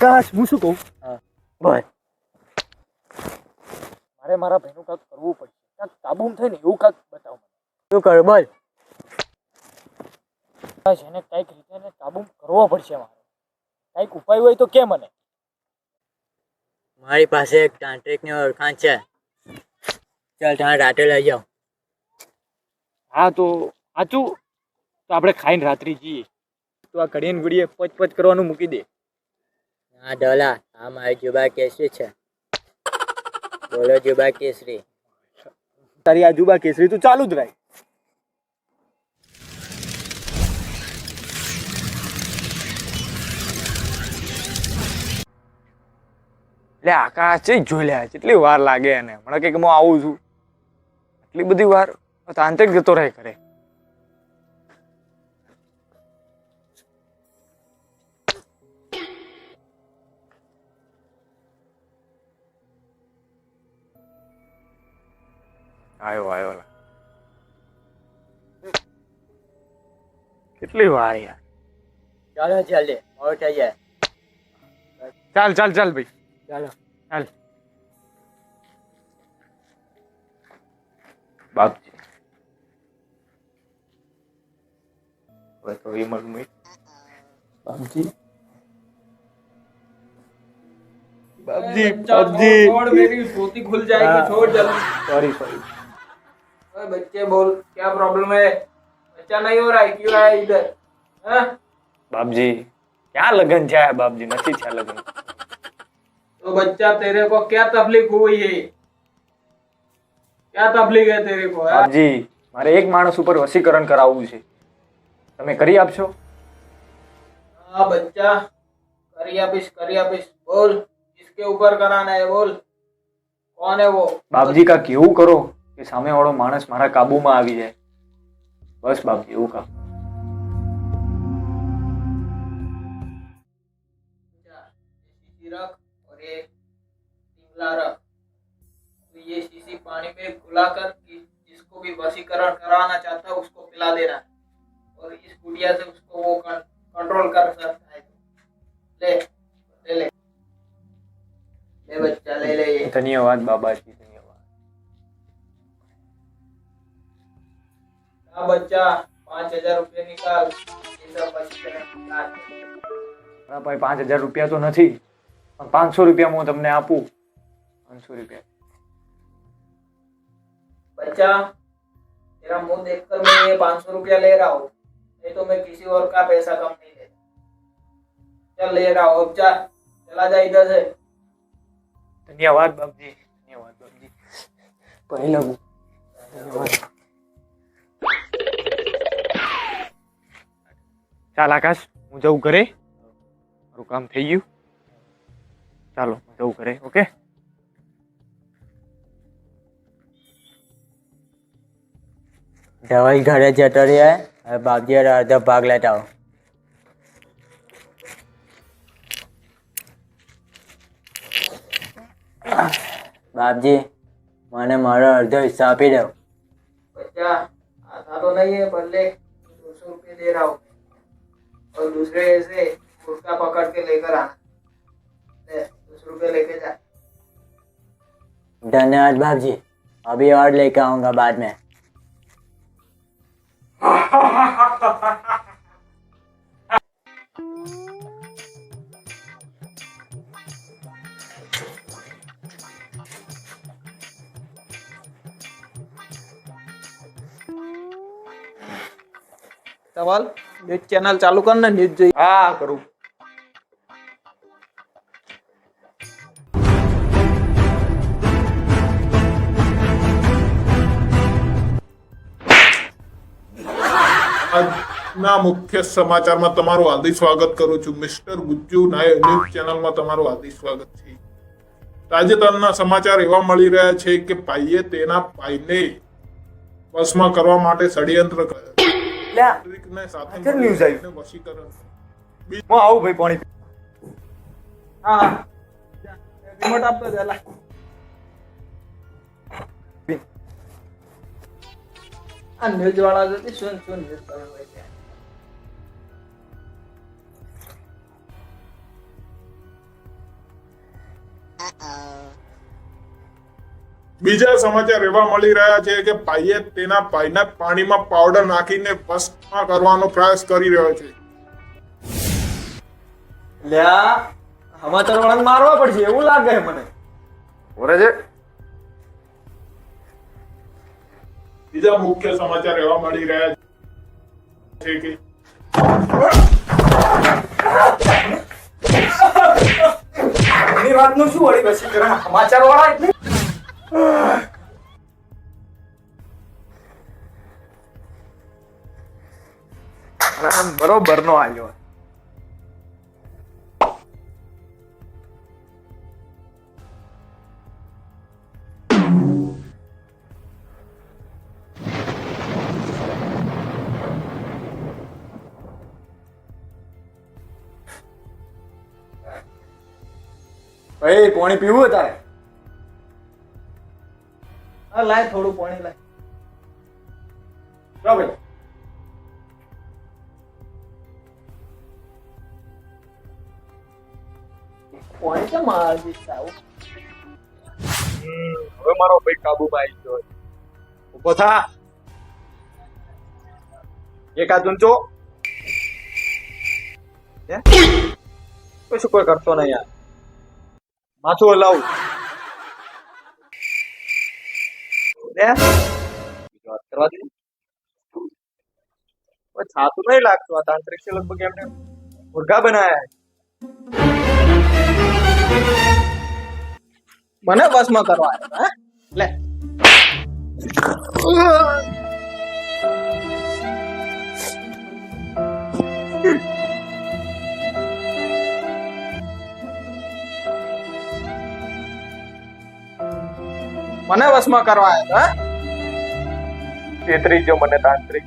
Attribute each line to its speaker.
Speaker 1: આકાશ હું શું કહું?
Speaker 2: હા બોલ.
Speaker 1: મારે મારા ભાઈનું કાંઈક કરવું પડશે. કાંઈક કાબૂમ થાય ને એવું કાંઈક બતાવો મને.
Speaker 2: શું કરું બોલ.
Speaker 1: આકાશ એને કાંઈક રીતે એને કાબૂમ કરવો પડશે મારે. કાંઈક ઉપાય હોય તો કે મને.
Speaker 2: મારી પાસે એક તાંત્રિકની ઓળખાણ છે. ચાલ તમે રાતે લઈ જાઓ.
Speaker 1: હા તો સાચું તો આપણે ખાઈને રાત્રિ જઈએ. તો આ ઘડીએ ને ઘડીએ પચ કરવાનું મૂકી દે.
Speaker 2: હા ડોલા, આ મારી જુબા કેસરી છે. બોલો જુબા કેસરી.
Speaker 1: તારી આ જુબા કેસરી તું ચાલુ જ રાખ. લે આકાશ છે જોઈ લે કેટલી વાર લાગે એને. મને કે હું આવું છું એટલી બધી વાર તાંત્રિક જતો રહે કરે. આવ્યો કેટલી વાર યાર.
Speaker 2: ચાલો જલ્દી, મોડું થઈ જાય.
Speaker 1: ચાલ ભાઈ
Speaker 2: ચાલો.
Speaker 1: ચાલ. બાપજી હવે તો એ મળું બાપજી
Speaker 3: छोड़ मेरी धोती खुल जाएगी छोड़ जल्दी
Speaker 1: सॉरी
Speaker 3: ओए बच्चे बोल क्या प्रॉब्लम है बच्चा नहीं हो रहा है क्यों आया इधर हाँ
Speaker 1: बापजी क्या लगन है बापजी नहीं है लगन
Speaker 3: तो बच्चा तेरे को क्या तकलीफ हुई है क्या तकलीफ है तेरे को हाँ?
Speaker 1: બાપજી મારે એક માણસ ઉપર વસીકરણ કરાવવું છે તમે કરી આપશો
Speaker 3: हाँ बच्चा करी आपीस बोल किसके ऊपर कराना है बोल कौन है वो
Speaker 1: બાપજી કા કેવું કરો કે સામે વાળો માણસ મારા કાબુમાં આવી જાય બસ બાપજી એવું કા
Speaker 3: शीशी रख और ये पिंगला रख तो ये शीशी पानी में घुलाकर जिसको भी वशीकरण कराना चाहता है उसको पिला देना और इस गुड़िया से उसको वो कंट्रोल कर सकता है ले बच्चा ले ले ये
Speaker 1: ધન્યવાદ બાબાજી ધન્યવાદ
Speaker 3: हाँ बच्चा 5,000 रुपये निकाल ये सब वशीकरण का
Speaker 1: મારા પાસે 5,000 રૂપિયા તો નથી પણ 500 રૂપિયા હું તમને આપું 500 રૂપિયા
Speaker 3: बच्चा तेरा मुंह देखकर मैं ये 500 रुपया ले रहा हूँ नहीं तो मैं किसी और का पैसा कम नहीं लेता चल ले रहा हूँ अब जा चला जा इधर से
Speaker 1: ધન્યવાદ બાપજી ધન્યવાદ બાપજી પહેલા ધન્યવાદ ચાલ આકાશ હું જઉં ઘરે મારું કામ થઈ ગયું ચાલો હું જઉં ઘરે ઓકે
Speaker 2: ધવલ ઘરે જતો રહ્યા. હવે બાપજી અડધો ભાગ લેતા આવો. बापजी मैंने मारा अर्धो हिस्सा आपी दो.
Speaker 3: बच्चा आधा तो नहीं है पर ले 200 रुपये दे रहा हूँ और दूसरे से उसका पकड़ के लेकर आना ले 200 रुपये लेके जा
Speaker 2: धन्यवाद बापजी. अभी और लेकर आऊंगा बाद में.
Speaker 3: सवाल न्यूज चैनल चालू करना न्यूज જોઈએ
Speaker 1: હા કરું
Speaker 4: આજના મુખ્ય સમાચારમાં તમારું હાર્દિક સ્વાગત કરું છું. મિસ્ટર ગુજ્જુ ન્યૂઝ ચેનલમાં તમારું હાર્દિક સ્વાગત છે. તાજેતરના સમાચાર એવા મળી રહ્યા છે કે ભાઈએ તેના ભાઈને વશમાં કરવા માટે ષડયંત્ર કર્યું. તાંત્રિકને સાથે
Speaker 1: ન્યૂઝ
Speaker 4: મળીને વશીકરણ.
Speaker 1: હું આવું ભાઈ પાણી
Speaker 3: हाँ रिमोट आप तो जला न्यूज वाला जो थी सुन न्यूज पर
Speaker 4: બીજા સમાચાર એવા મળી રહ્યા છે કે ભાઈએ તેના ભાઈને પાણીમાં પાવડર નાખીને ભસ્મ કરવાનો પ્રયાસ કરી રહ્યો છે.
Speaker 5: લ્યા સમાચાર વાળાને મારવા પડશે એવું લાગે છે મને.
Speaker 1: ઓરે છે
Speaker 4: બીજા મુખ્ય સમાચાર એવા મળી રહ્યા છે કે
Speaker 5: એની વાતનું શું વળી વસીકરણ સમાચાર વાળા એટલે
Speaker 1: આમ બરોબર નો હાલ્યો.
Speaker 5: ભાઈ પાણી પીવું તારે?
Speaker 3: હા લાય થોડું પાણી લાય.
Speaker 5: લો ભાઈ.
Speaker 3: પાણી કેમ આવી સાવ?
Speaker 5: હવે મારો ભાઈ કાબુમાં આવી ગયો. ઉભો થા. એકાદ ઊંચો. કશું કોઈ કરતો નહીં યાર. માથું હલાવું. વાત કરવા દે. છાતું નહીં લાગતું આ તાંત્રિક છે લગભગ એમને મુર્ગા બનાયા.
Speaker 3: મને બસમાં કરવા આવ્યો હે? લે મને વસમાં કરવા આવ્યો હે?
Speaker 5: છેતરી ગયો મને તાંત્રિક.